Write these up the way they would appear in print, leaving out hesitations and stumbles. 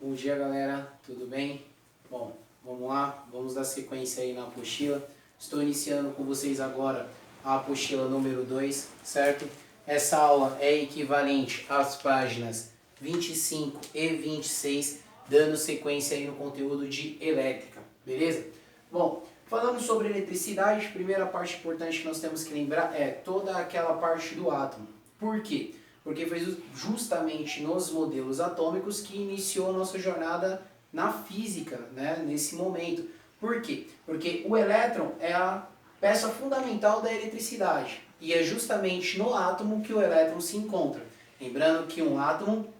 Bom dia, galera, tudo bem? Bom, vamos lá, vamos dar sequência aí na apostila. Estou iniciando com vocês agora a apostila número 2, certo? Essa aula é equivalente às páginas 25 e 26, dando sequência aí no conteúdo de elétrica, beleza? Bom, falando sobre eletricidade, a primeira parte importante que nós temos que lembrar é toda aquela parte do átomo. Por quê? Porque foi justamente nos modelos atômicos que iniciou a nossa jornada na física, né, nesse momento. Por quê? Porque o elétron é a peça fundamental da eletricidade e é justamente no átomo que o elétron se encontra. Lembrando que um átomo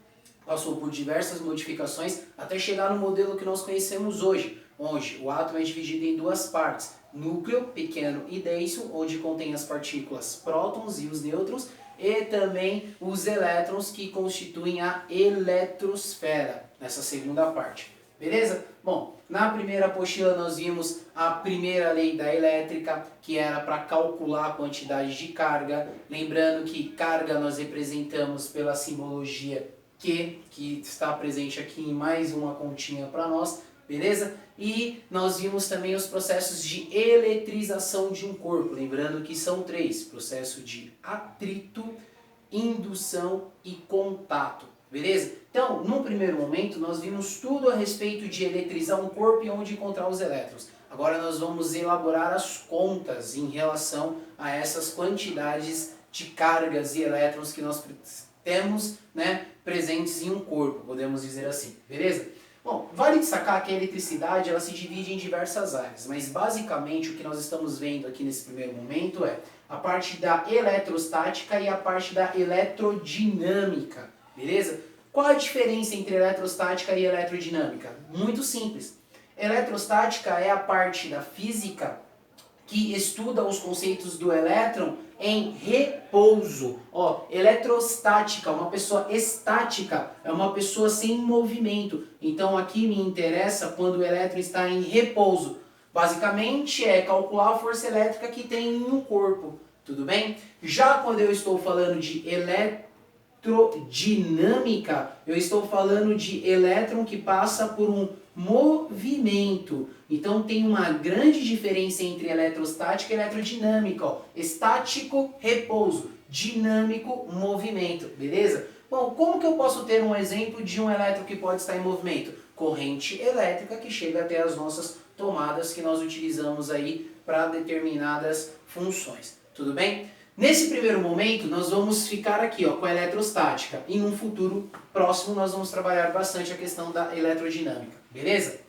passou por diversas modificações até chegar no modelo que nós conhecemos hoje, onde o átomo é dividido em duas partes: núcleo pequeno e denso, onde contém as partículas prótons e os nêutrons, e também os elétrons, que constituem a eletrosfera, nessa segunda parte. Beleza? Bom, na primeira apostila nós vimos a primeira lei da elétrica, que era para calcular a quantidade de carga. Lembrando que carga nós representamos pela simbologia Q, que está presente aqui em mais uma continha para nós, beleza? E nós vimos também os processos de eletrização de um corpo, lembrando que são três: processo de atrito, indução e contato, beleza? Então, no primeiro momento, nós vimos tudo a respeito de eletrizar um corpo e onde encontrar os elétrons. Agora nós vamos elaborar as contas em relação a essas quantidades de cargas e elétrons que nós temos, né, presentes em um corpo, podemos dizer assim, beleza? Bom, vale destacar que a eletricidade ela se divide em diversas áreas, mas basicamente o que nós estamos vendo aqui nesse primeiro momento é a parte da eletrostática e a parte da eletrodinâmica, beleza? Qual a diferença entre eletrostática e eletrodinâmica? Muito simples. Eletrostática é a parte da física que estuda os conceitos do elétron em repouso. Ó, eletrostática, uma pessoa estática, é uma pessoa sem movimento. Então aqui me interessa quando o elétron está em repouso. Basicamente é calcular a força elétrica que tem em um corpo, tudo bem? Já quando eu estou falando de eletrodinâmica, eu estou falando de elétron que passa por um movimento. Então tem uma grande diferença entre eletrostática e eletrodinâmica. Ó. Estático, repouso. Dinâmico, movimento. Beleza? Bom, como que eu posso ter um exemplo de um elétron que pode estar em movimento? Corrente elétrica que chega até as nossas tomadas que nós utilizamos aí para determinadas funções. Tudo bem? Nesse primeiro momento, nós vamos ficar aqui ó, com a eletrostática. E num futuro próximo, nós vamos trabalhar bastante a questão da eletrodinâmica. Beleza?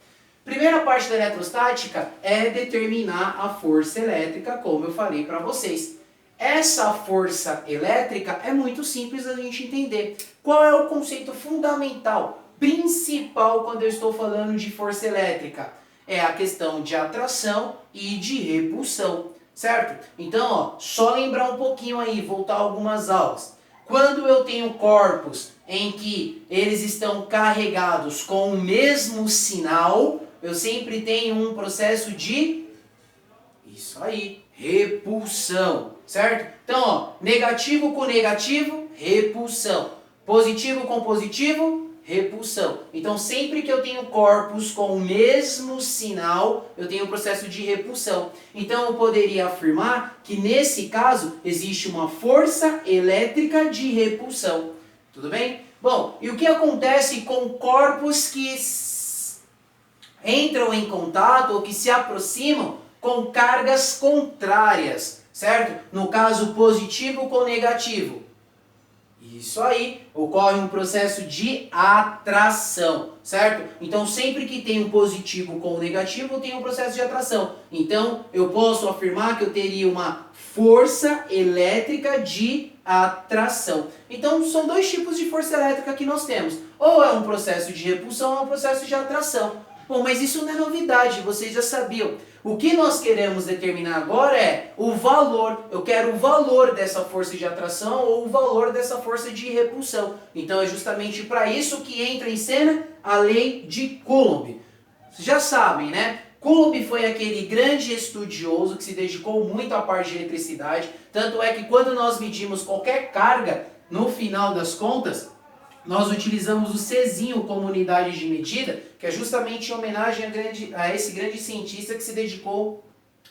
Primeira parte da eletrostática é determinar a força elétrica, como eu falei para vocês. Essa força elétrica é muito simples da gente entender. Qual é o conceito fundamental, principal, quando eu estou falando de força elétrica? É a questão de atração e de repulsão, certo? Então, ó, só lembrar um pouquinho aí, voltar algumas aulas. Quando eu tenho corpos em que eles estão carregados com o mesmo sinal, eu sempre tenho um processo de, isso aí, repulsão, certo? Então, ó, negativo com negativo, repulsão. Positivo com positivo, repulsão. Então, sempre que eu tenho corpos com o mesmo sinal, eu tenho um processo de repulsão. Então, eu poderia afirmar que, nesse caso, existe uma força elétrica de repulsão. Tudo bem? Bom, e o que acontece com corpos que entram em contato ou que se aproximam com cargas contrárias, certo? No caso, positivo com negativo. Isso aí, ocorre um processo de atração, certo? Então, sempre que tem um positivo com o negativo, eu tenho um processo de atração. Então, eu posso afirmar que eu teria uma força elétrica de atração. Então, são dois tipos de força elétrica que nós temos. Ou é um processo de repulsão ou é um processo de atração. Bom, mas isso não é novidade, vocês já sabiam. O que nós queremos determinar agora é o valor. Eu quero o valor dessa força de atração ou o valor dessa força de repulsão. Então é justamente para isso que entra em cena a lei de Coulomb. Vocês já sabem, né? Coulomb foi aquele grande estudioso que se dedicou muito à parte de eletricidade. Tanto é que quando nós medimos qualquer carga, no final das contas, nós utilizamos o Czinho como unidade de medida, que é justamente em homenagem a esse grande cientista que se dedicou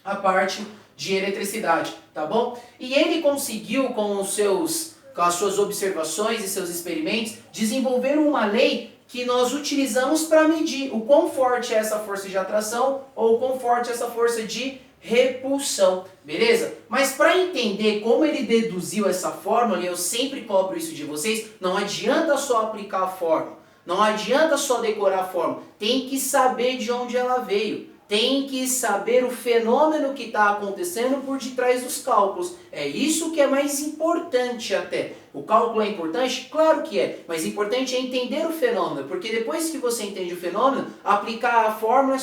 à parte de eletricidade, tá bom? E ele conseguiu, com as suas observações e seus experimentos, desenvolver uma lei que nós utilizamos para medir o quão forte é essa força de atração ou o quão forte é essa força de repulsão, beleza? Mas para entender como ele deduziu essa fórmula, e eu sempre cobro isso de vocês, não adianta só aplicar a fórmula, não adianta só decorar a fórmula, tem que saber de onde ela veio, tem que saber o fenômeno que está acontecendo por detrás dos cálculos. É isso que é mais importante até. O cálculo é importante? Claro que é, mas importante é entender o fenômeno, porque depois que você entende o fenômeno, aplicar a fórmula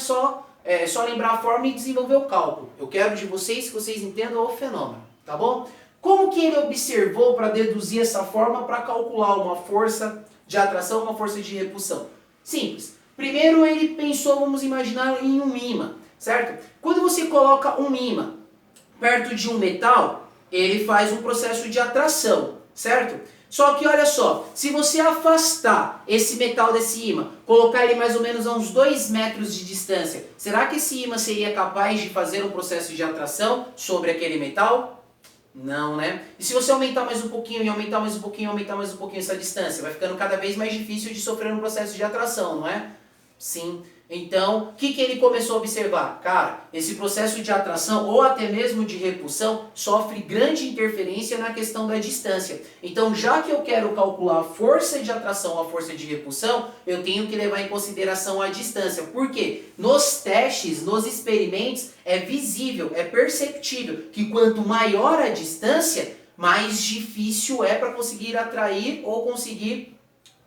é só lembrar a fórmula e desenvolver o cálculo. Eu quero de vocês que vocês entendam o fenômeno, tá bom? Como que ele observou para deduzir essa fórmula para calcular uma força de atração, uma força de repulsão? Simples. Primeiro ele pensou, vamos imaginar, em um ímã, certo? Quando você coloca um ímã perto de um metal, ele faz um processo de atração, certo? Só que olha só, se você afastar esse metal desse ímã, colocar ele mais ou menos a uns 2 metros de distância, será que esse ímã seria capaz de fazer um processo de atração sobre aquele metal? Não, né? E se você aumentar mais um pouquinho, e aumentar mais um pouquinho, aumentar mais um pouquinho essa distância, vai ficando cada vez mais difícil de sofrer um processo de atração, não é? Sim. Então, o que ele começou a observar? Cara, esse processo de atração ou até mesmo de repulsão sofre grande interferência na questão da distância. Então, já que eu quero calcular a força de atração ou a força de repulsão, eu tenho que levar em consideração a distância. Por quê? Nos testes, nos experimentos, é visível, é perceptível que quanto maior a distância, mais difícil é para conseguir atrair ou conseguir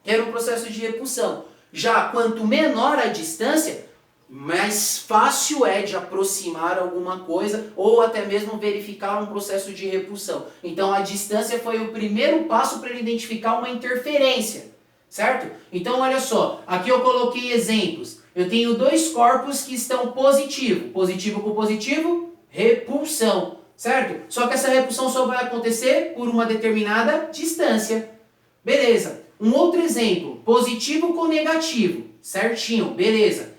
ter um processo de repulsão. Já quanto menor a distância, mais fácil é de aproximar alguma coisa ou até mesmo verificar um processo de repulsão. Então a distância foi o primeiro passo para ele identificar uma interferência, certo? Então olha só, aqui eu coloquei exemplos. Eu tenho 2 corpos que estão positivo, positivo com positivo, repulsão, certo? Só que essa repulsão só vai acontecer por uma determinada distância. Beleza. Um outro exemplo, positivo com negativo, certinho, beleza.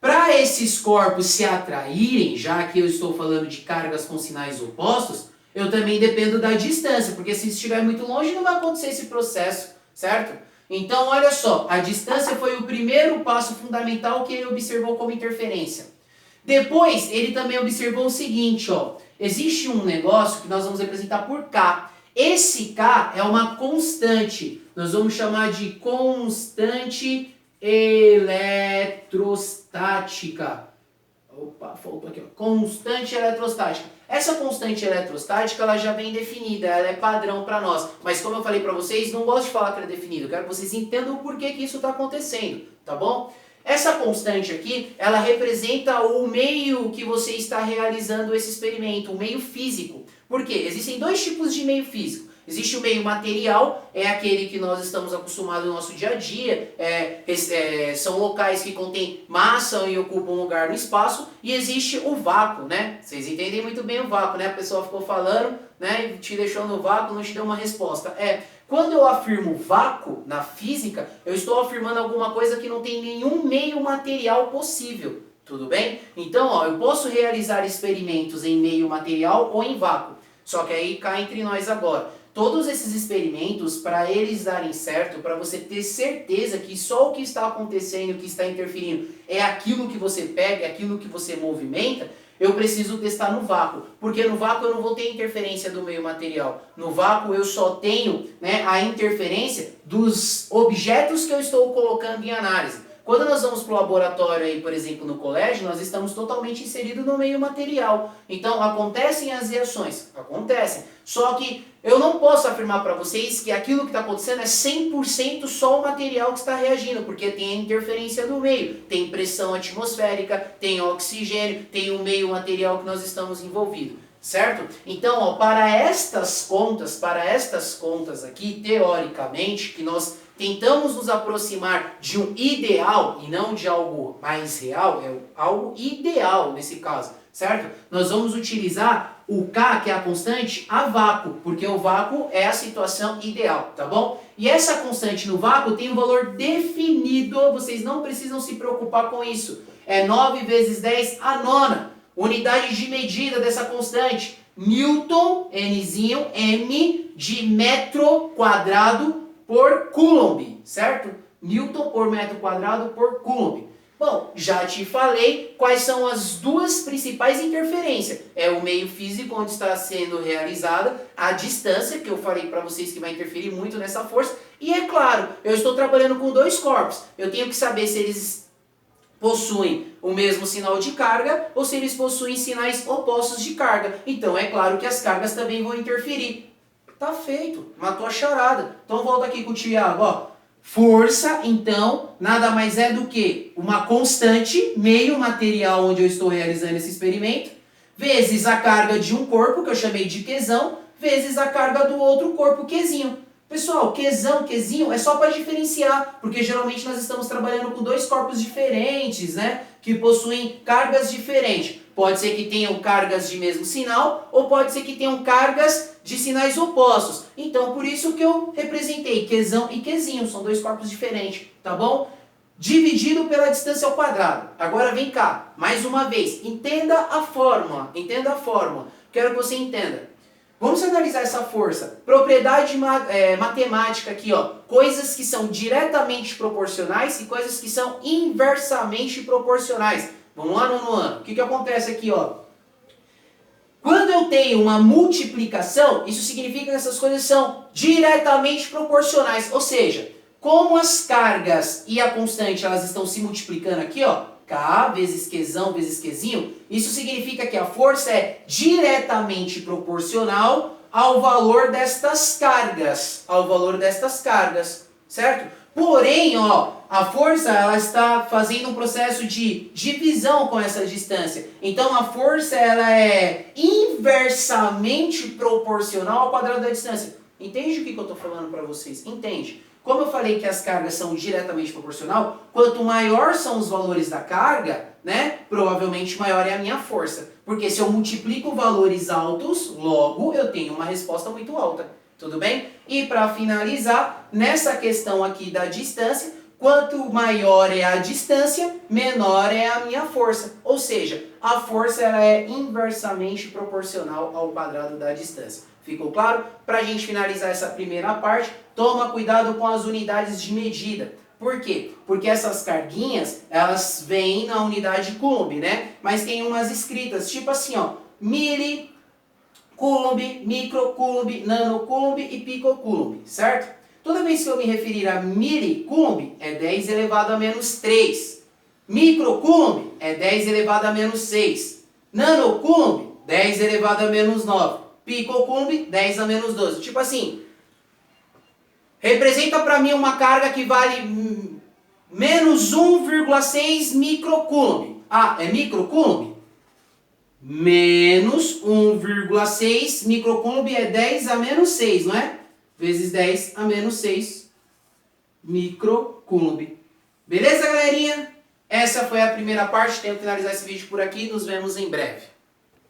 Para esses corpos se atraírem, já que eu estou falando de cargas com sinais opostos, eu também dependo da distância, porque se estiver muito longe não vai acontecer esse processo, certo? Então olha só, a distância foi o primeiro passo fundamental que ele observou como interferência. Depois ele também observou o seguinte, ó, existe um negócio que nós vamos representar por K. Esse K é uma constante, nós vamos chamar de constante eletrostática. Opa, faltou aqui, ó. Constante eletrostática. Essa constante eletrostática ela já vem definida, ela é padrão para nós. Mas como eu falei para vocês, não gosto de falar que ela é definida, eu quero que vocês entendam o porquê que isso está acontecendo, tá bom? Essa constante aqui, ela representa o meio que você está realizando esse experimento, o meio físico. Por quê? Existem 2 tipos de meio físico. Existe o meio material, é aquele que nós estamos acostumados no nosso dia a dia, são locais que contêm massa e ocupam um lugar no espaço, e existe o vácuo, né? Vocês entendem muito bem o vácuo, né? A pessoa ficou falando, né, e te deixou no vácuo, não te deu uma resposta. Quando eu afirmo vácuo na física, eu estou afirmando alguma coisa que não tem nenhum meio material possível, tudo bem? Então, ó, eu posso realizar experimentos em meio material ou em vácuo, só que aí cá entre nós agora. Todos esses experimentos, para eles darem certo, para você ter certeza que só o que está acontecendo, o que está interferindo, é aquilo que você pega, é aquilo que você movimenta, eu preciso testar no vácuo. Porque no vácuo eu não vou ter interferência do meio material. No vácuo eu só tenho, né, a interferência dos objetos que eu estou colocando em análise. Quando nós vamos para o laboratório, aí, por exemplo, no colégio, nós estamos totalmente inseridos no meio material. Então, acontecem as reações. Acontecem. Só que eu não posso afirmar para vocês que aquilo que está acontecendo é 100% só o material que está reagindo, porque tem a interferência no meio. Tem pressão atmosférica, tem oxigênio, tem o meio material que nós estamos envolvidos. Certo? Então, ó, para estas contas aqui, teoricamente, que nós tentamos nos aproximar de um ideal e não de algo mais real, é algo ideal nesse caso, certo? Nós vamos utilizar o K, que é a constante, a vácuo, porque o vácuo é a situação ideal, tá bom? E essa constante no vácuo tem um valor definido, vocês não precisam se preocupar com isso. É 9 vezes 10 a nona. Unidade de medida dessa constante, Newton, Nzinho, M de metro quadrado por Coulomb, certo? Newton por metro quadrado por Coulomb. Bom, já te falei quais são as duas principais interferências. É o meio físico onde está sendo realizada, a distância, que eu falei para vocês que vai interferir muito nessa força. E é claro, eu estou trabalhando com dois corpos. Eu tenho que saber se eles possuem o mesmo sinal de carga ou se eles possuem sinais opostos de carga. Então é claro que as cargas também vão interferir. Tá feito, matou a charada. Então volta aqui com o Thiago, ó. Força, então, nada mais é do que uma constante, meio material onde eu estou realizando esse experimento, vezes a carga de um corpo, que eu chamei de Qzão, vezes a carga do outro corpo, Qzinho. Pessoal, Qzão, Qzinho é só para diferenciar, porque geralmente nós estamos trabalhando com dois corpos diferentes, né? Que possuem cargas diferentes. Pode ser que tenham cargas de mesmo sinal, ou pode ser que tenham cargas de sinais opostos. Então, por isso que eu representei Qzão e Qzinho, são dois corpos diferentes, tá bom? Dividido pela distância ao quadrado. Agora vem cá, mais uma vez, entenda a fórmula, quero que você entenda. Vamos analisar essa força. Propriedade matemática aqui, ó. Coisas que são diretamente proporcionais e coisas que são inversamente proporcionais. Vamos lá, nono ano. O que acontece aqui, ó? Quando eu tenho uma multiplicação, isso significa que essas coisas são diretamente proporcionais. Ou seja, como as cargas e a constante elas estão se multiplicando aqui, ó, K vezes Qzão vezes Qzinho, isso significa que a força é diretamente proporcional ao valor destas cargas. Certo? Porém, ó, a força ela está fazendo um processo de divisão com essa distância. Então a força ela é inversamente proporcional ao quadrado da distância. Entende o que eu estou falando para vocês? Entende? Como eu falei que as cargas são diretamente proporcional, quanto maior são os valores da carga, né, provavelmente maior é a minha força. Porque se eu multiplico valores altos, logo eu tenho uma resposta muito alta. Tudo bem? E para finalizar, nessa questão aqui da distância, quanto maior é a distância, menor é a minha força. Ou seja, a força ela é inversamente proporcional ao quadrado da distância. Ficou claro? Para a gente finalizar essa primeira parte, toma cuidado com as unidades de medida. Por quê? Porque essas carguinhas, elas vêm na unidade Coulomb, né? Mas tem umas escritas, tipo assim, ó, mili, Coulomb, micro Coulomb, nano Coulomb e pico Coulomb, certo? Toda vez que eu me referir a mili Coulomb, é 10 elevado a menos 3. Micro Coulomb é 10 elevado a menos 6. Nano Coulomb, 10 elevado a menos 9. Pico Coulomb, 10 a menos 12. Tipo assim, representa para mim uma carga que vale menos 1,6 microcoulomb. Ah, é microcoulomb? Menos 1,6 microcoulomb é 10 a menos 6, não é? Vezes 10 a menos 6 microcoulomb. Beleza, galerinha? Essa foi a primeira parte. Tenho que finalizar esse vídeo por aqui. Nos vemos em breve.